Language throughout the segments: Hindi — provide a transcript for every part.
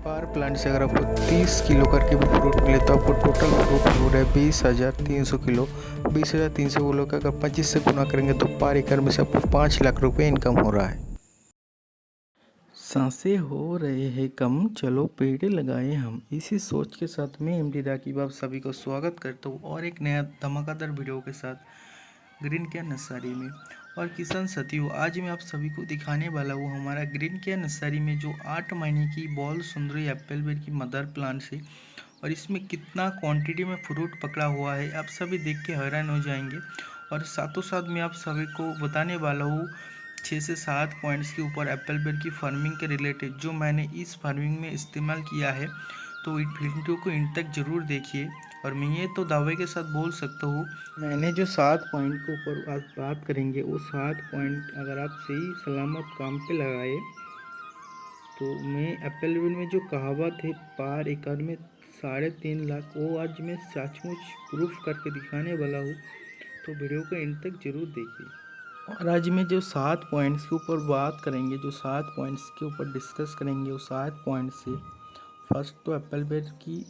पर प्लांट से अगर आपको 30 किलो करके भी फ्रूट मिले तो आपको टोटल फ्रूट हो रहा है 20,300 किलो। 20,300 किलो का अगर 25 से गुना करेंगे तो पर एकड़ में से आपको 5 लाख रुपए इनकम हो रहा है। सांसें हो रहे हैं कम, चलो पेड़ लगाए हम। इसी सोच के साथ मैं एमडी राकीब आप सभी को स्वागत करता हूँ और एक नया धमाकेदार वीडियो के साथ ग्रीन केयर नर्सरी में। और किसान साथियों, आज मैं आप सभी को दिखाने वाला हूँ हमारा ग्रीन केयर नर्सरी में जो 8 महीने की बॉल सुंदरी एप्पल बेर की मदर प्लांट है और इसमें कितना क्वांटिटी में फ्रूट पकड़ा हुआ है, आप सभी देख के हैरान हो जाएंगे। और साथों साथ मैं आप सभी को बताने वाला हूँ 6 से 7 पॉइंट्स के ऊपर एप्पल बेर की फार्मिंग के रिलेटेड जो मैंने इस फार्मिंग में इस्तेमाल किया है। तो इस वीडियो को इन तक ज़रूर देखिए। और मैं ये तो दावे के साथ बोल सकता हूँ, मैंने जो 7 पॉइंट के ऊपर आज बात करेंगे वो 7 पॉइंट अगर आप सही सलामत काम पे लगाए तो मैं एप्पल बेर में जो कहावत है पर एकड़ में 3.5 लाख, वो आज मैं सचमुच प्रूफ करके दिखाने वाला हूँ। तो वीडियो को एंड तक जरूर देखिए। और आज मैं जो 7 पॉइंट्स के ऊपर बात करेंगे, जो 7 पॉइंट्स के ऊपर डिस्कस करेंगे वो 7 पॉइंट्स से फर्स्ट तो एप्पल बेर की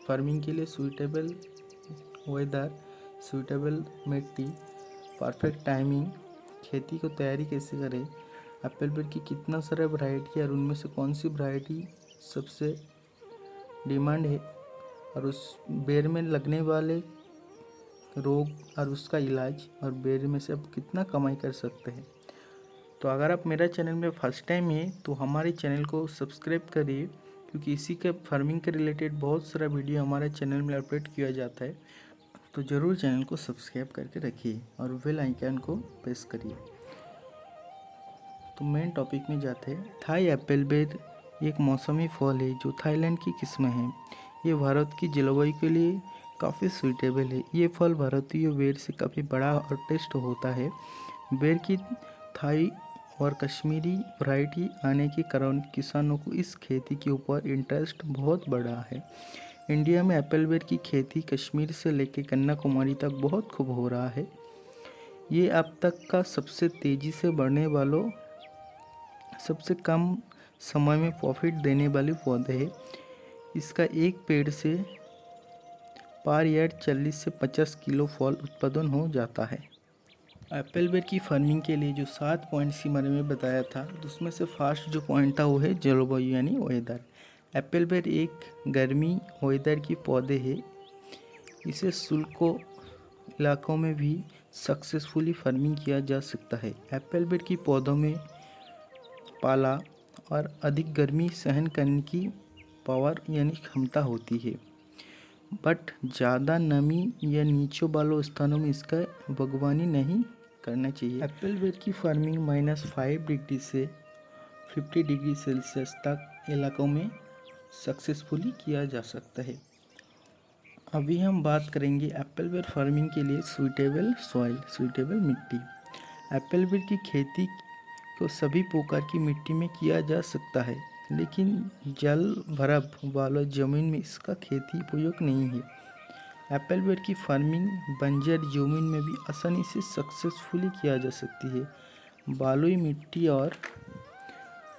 फार्मिंग के लिए सूटेबल वेदर, सूटेबल मिट्टी, परफेक्ट टाइमिंग, खेती को तैयारी कैसे करें, एप्पल बेर की कितना सारा वैरायटी और उनमें से कौन सी वैरायटी सबसे डिमांड है, और उस बेर में लगने वाले रोग और उसका इलाज, और बेर में से आप कितना कमाई कर सकते हैं। तो अगर आप मेरा चैनल में फर्स्ट टाइम है तो हमारे चैनल को सब्सक्राइब करिए, क्योंकि इसी के फार्मिंग के रिलेटेड बहुत सारा वीडियो हमारे चैनल में अपलोड किया जाता है। तो ज़रूर चैनल को सब्सक्राइब करके रखिए और बेल आइकन को प्रेस करिए। तो मेन टॉपिक में जाते हैं। थाई एप्पल बेर एक मौसमी फल है जो थाईलैंड की किस्म है। ये भारत की जलवायु के लिए काफ़ी सूटेबल है। ये फल भारतीय बेर से काफ़ी बड़ा और टेस्ट होता है। बेर की थाई और कश्मीरी वैरायटी आने के कारण किसानों को इस खेती के ऊपर इंटरेस्ट बहुत बड़ा है। इंडिया में एप्पल बेर की खेती कश्मीर से लेकर कन्याकुमारी तक बहुत खूब हो रहा है। ये अब तक का सबसे तेज़ी से बढ़ने वालों, सबसे कम समय में प्रॉफिट देने वाली पौधे है। इसका एक पेड़ से पर ईयर 40 से 50 किलो फल उत्पादन हो जाता है। एप्पल बेर की फार्मिंग के लिए जो 7 पॉइंट्स के बारे में बताया था, तो उसमें से फर्स्ट जो पॉइंट था वो है जलवायु यानी वेदर। एप्पल बेर एक गर्मी वेदर की पौधे है। इसे शुष्क इलाकों में भी सक्सेसफुली फार्मिंग किया जा सकता है। एप्पल बेर की पौधों में पाला और अधिक गर्मी सहन करने की पावर यानी क्षमता होती है, बट ज़्यादा नमी या नीचे वालों स्थानों में इसका बागवानी नहीं करना चाहिए। एप्पल बेर की फार्मिंग -5 डिग्री से 50 डिग्री सेल्सियस तक इलाकों में सक्सेसफुली किया जा सकता है। अभी हम बात करेंगे एप्पल बेर फार्मिंग के लिए सूटेबल सॉइल, सूटेबल मिट्टी। एप्पल बेर की खेती को सभी प्रकार की मिट्टी में किया जा सकता है, लेकिन जल भराव वाला ज़मीन में इसका खेती उपयोग नहीं है। एप्पल बेर की फार्मिंग बंजर ज़मीन में भी आसानी से सक्सेसफुली किया जा सकती है। बलुई मिट्टी और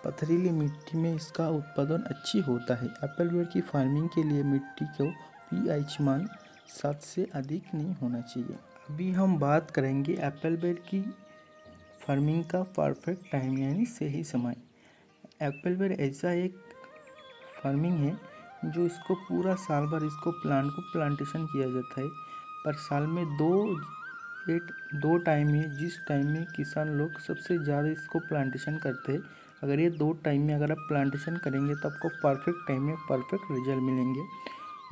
पथरीली मिट्टी में इसका उत्पादन अच्छी होता है। एप्पल बेर की फार्मिंग के लिए मिट्टी को pH मान 7 से अधिक नहीं होना चाहिए। अभी हम बात करेंगे एप्पल बेर की फार्मिंग का परफेक्ट टाइम यानी सही समय। एप्पल बेर ऐसा एक फार्मिंग है जो इसको पूरा साल भर इसको प्लांट को प्लांटेशन किया जाता है, पर साल में दो टाइम है जिस टाइम में किसान लोग सबसे ज़्यादा इसको प्लांटेशन करते हैं। अगर ये 2 टाइम में अगर आप प्लांटेशन करेंगे तो आपको परफेक्ट टाइम में परफेक्ट रिजल्ट मिलेंगे।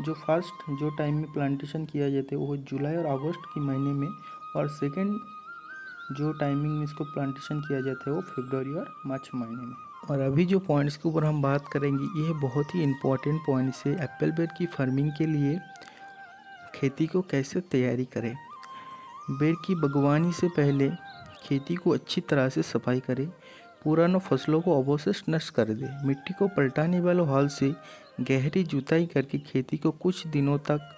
जो टाइम में प्लांटेशन किया जाता है वो जुलाई और अगस्त के महीने में, और सेकेंड जो टाइमिंग में इसको प्लांटेशन किया जाता है वो फरवरी और मार्च महीने में। और अभी जो पॉइंट्स के ऊपर हम बात करेंगे ये बहुत ही इम्पोर्टेंट पॉइंट्स है एप्पल बेर की फार्मिंग के लिए। खेती को कैसे तैयारी करें। बेर की बागवानी से पहले खेती को अच्छी तरह से सफाई करें। पुरानों फसलों को अवशेष नष्ट कर दें। मिट्टी को पलटाने वाले हल से गहरी जुताई करके खेती को कुछ दिनों तक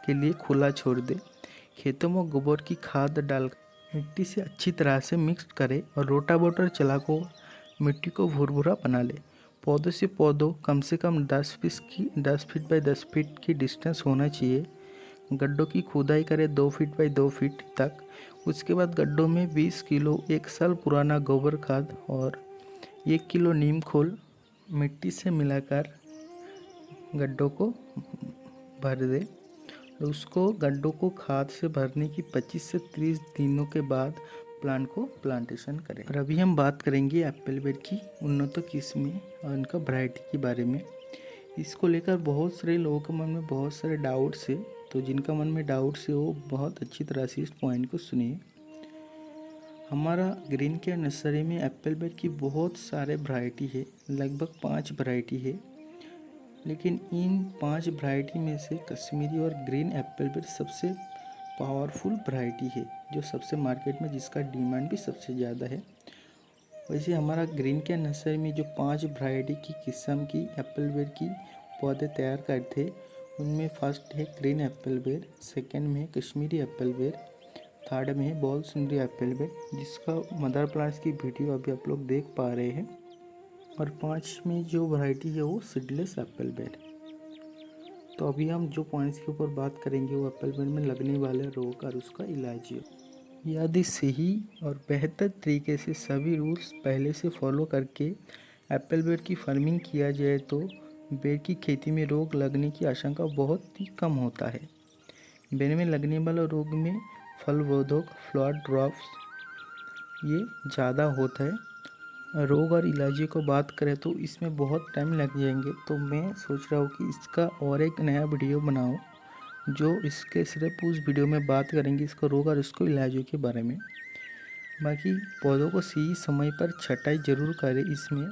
के लिए खुला छोड़ दें। खेतों में गोबर की खाद डाल मिट्टी से अच्छी तरह से मिक्स करें और रोटावेटर चलाकर मिट्टी को भुरभुरा बना ले। पौधों से पौधों कम से कम 10 फीट बाई 10 फीट की डिस्टेंस होना चाहिए। गड्ढों की खुदाई करें 2 फीट बाई 2 फीट तक। उसके बाद गड्ढों में 20 किलो 1 साल पुराना गोबर खाद और 1 किलो नीम खोल मिट्टी से मिलाकर गड्ढों को भर दे। उसको गड्ढों को खाद से भरने की 25 से 30 दिनों के बाद प्लांट को प्लांटेशन करें। और अभी हम बात करेंगे एप्पल बेर की उन्नत किस्में और उनका वैरायटी के बारे में। इसको लेकर बहुत सारे लोगों के मन में बहुत सारे डाउट्स है, तो जिनका मन में डाउट्स है वो बहुत अच्छी तरह से इस पॉइंट को सुनिए। हमारा ग्रीन केयर नर्सरी में एप्पल बेर की बहुत सारे वैरायटी है, लगभग 5 वैरायटी है। लेकिन इन 5 वैरायटी में से कश्मीरी और ग्रीन एप्पल बेर सबसे पावरफुल वैरायटी है, जो सबसे मार्केट में जिसका डिमांड भी सबसे ज़्यादा है। वैसे हमारा ग्रीन केयर नर्सरी में जो 5 वैरायटी की किस्म की एप्पल बेर की पौधे तैयार करते, उनमें फर्स्ट है ग्रीन एप्पल बेर, सेकंड में है कश्मीरी एप्पल बेर, थर्ड में है बॉल सुंदरी एप्पल बेर, जिसका मदर प्लांट्स की वीडियो अभी आप लोग देख पा रहे हैं, और 5 में जो वैरायटी है वो सीडलेस एप्पल बेर। तो अभी हम जो पॉइंट्स के ऊपर बात करेंगे वो एप्पल बेर में लगने वाले रोग और उसका इलाज है। यदि सही और बेहतर तरीके से सभी रूल्स पहले से फॉलो करके एप्पल बेर की फार्मिंग किया जाए तो बेर की खेती में रोग लगने की आशंका बहुत ही कम होता है। बेर में लगने वाला रोग में फल रोधक फ्लावर ड्रॉप्स ये ज़्यादा होता है। रोग और इलाज को बात करें तो इसमें बहुत टाइम लग जाएंगे, तो मैं सोच रहा हूँ कि इसका और एक नया वीडियो बनाऊँ जो इसके सिर्फ उस वीडियो में बात करेंगे इसका रोग और इसको इलाजों के बारे में। बाकी पौधों को सही समय पर छटाई जरूर करें, इसमें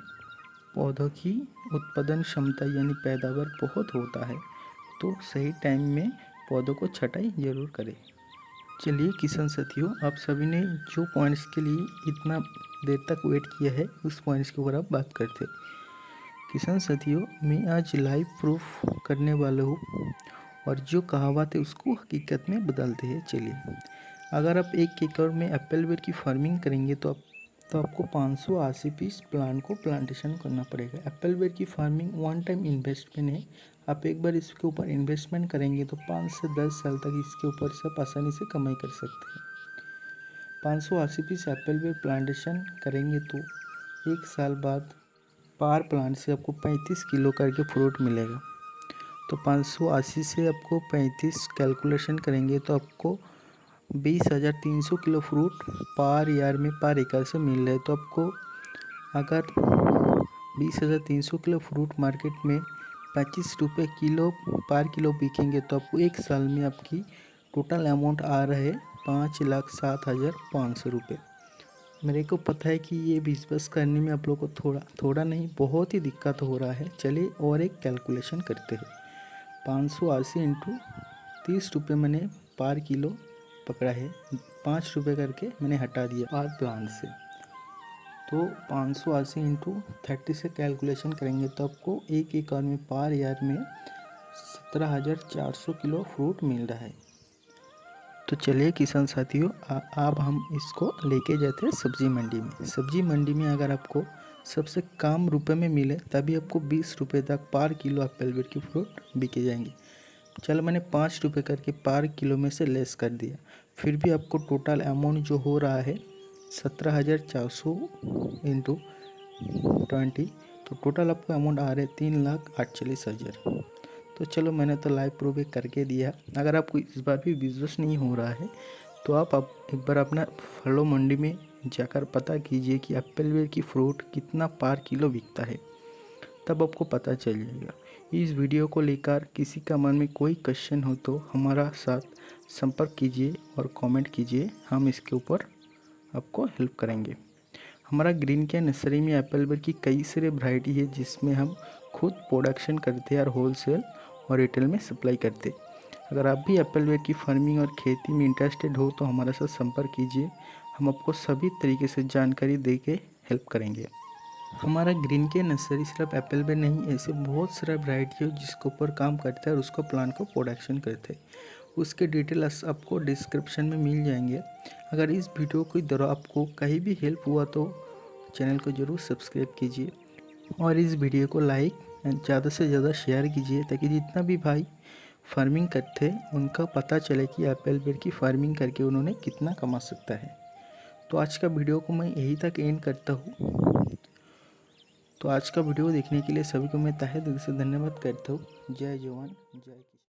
पौधों की उत्पादन क्षमता यानी पैदावार बहुत होता है, तो सही टाइम में पौधों को छटाई जरूर करें। चलिए किसान साथियों, आप सभी ने जो पॉइंट्स के लिए इतना देर तक वेट किया है उस पॉइंट्स के ऊपर आप बात करते। किसान साथियों, मैं आज लाइव प्रूफ करने वाला हूँ और जो कहावत है उसको हकीकत में बदलते हैं। चलिए, अगर आप 1 एकड़ में एप्पल बेर की फार्मिंग करेंगे तो आपको 580 पीस प्लांट को प्लांटेशन करना पड़ेगा। एप्पल बेर की फार्मिंग वन टाइम इन्वेस्टमेंट है। आप एक बार इसके ऊपर इन्वेस्टमेंट करेंगे तो 5 से 10 साल तक इसके ऊपर से आप आसानी से कमाई कर सकते हैं। 580 पीस एप्पल बेर प्लांटेशन करेंगे तो 1 साल बाद पर प्लांट से आपको 35 किलो करके फ्रूट मिलेगा। तो 580 से आपको 35 कैलकुलेशन करेंगे तो आपको 20,300 किलो फ्रूट पर ईयर में पर एकड़ से मिल रहा है। तो आपको अगर 20,300 किलो फ्रूट मार्केट में 25 रुपये किलो पर किलो बिकेंगे तो आपको 1 साल में आपकी टोटल अमाउंट आ रहा है 5,07,500 रुपये। मेरे को पता है कि ये बिजनेस करने में आप लोग को थोड़ा नहीं बहुत ही दिक्कत हो रहा है। चलिए और एक कैलकुलेशन करते हैं। 580 इंटू 30 रुपये मैंने पर किलो पकड़ा है, 5 रुपये करके मैंने हटा दिया पर प्लांट से। तो 580 इंटू 30 से कैलकुलेशन करेंगे तो आपको 1 एकड़ में पर ईयर में 17,400 किलो फ्रूट मिल रहा है। तो चलिए किसान साथियों, अब हम इसको लेके जाते हैं सब्जी मंडी में। सब्जी मंडी में अगर आपको सबसे कम रुपए में मिले तभी आपको 20 रुपये तक पर किलो एप्पल बेर की फ्रूट बिके जाएंगे। चलो मैंने 5 रुपये करके पर किलो में से लेस कर दिया, फिर भी आपको टोटल अमाउंट जो हो रहा है 17,400 इंटू 20, तो टोटल आपको अमाउंट आ रहा है 3,48,000। तो चलो मैंने तो लाइव प्रूफ करके दिया। अगर आपको इस बार भी विश्वास नहीं हो रहा है तो आप एक बार अपना फलों मंडी में जाकर पता कीजिए कि एप्पल बेर की फ्रूट कितना पर किलो बिकता है, तब आपको पता चल जाएगा। इस वीडियो को लेकर किसी का मन में कोई क्वेश्चन हो तो हमारा साथ संपर्क कीजिए और कमेंट कीजिए, हम इसके ऊपर आपको हेल्प करेंगे। हमारा ग्रीन केयर नर्सरी में एप्पल बेर की कई सारे वैरायटी है जिसमें हम खुद प्रोडक्शन करते हैं और होलसेल और रिटेल में सप्लाई करते। अगर आप भी एप्पल बेर की फार्मिंग और खेती में इंटरेस्टेड हो तो हमारे साथ संपर्क कीजिए, हम आपको सभी तरीके से जानकारी दे के हेल्प करेंगे। हमारा ग्रीन केयर नर्सरी सिर्फ एप्पल बेर नहीं, ऐसे बहुत सारा वैरायटी है जिसके ऊपर काम करता है और उसको प्लांट को प्रोडक्शन करते हैं। उसके डिटेल्स आपको डिस्क्रिप्शन में मिल जाएंगे। अगर इस वीडियो के दौरान आपको कहीं भी हेल्प हुआ तो चैनल को ज़रूर सब्सक्राइब कीजिए और इस वीडियो को लाइक एंड ज़्यादा से ज़्यादा शेयर कीजिए ताकि जितना भी भाई फार्मिंग करते हैं उनका पता चले कि एप्पल पेड़ की फार्मिंग करके उन्होंने कितना कमा सकता है। तो आज का वीडियो को मैं यहीं तक एंड करता हूँ। तो आज का वीडियो देखने के लिए सभी को मैं तहे दिल से धन्यवाद करता हूँ। जय जवान जय किसान।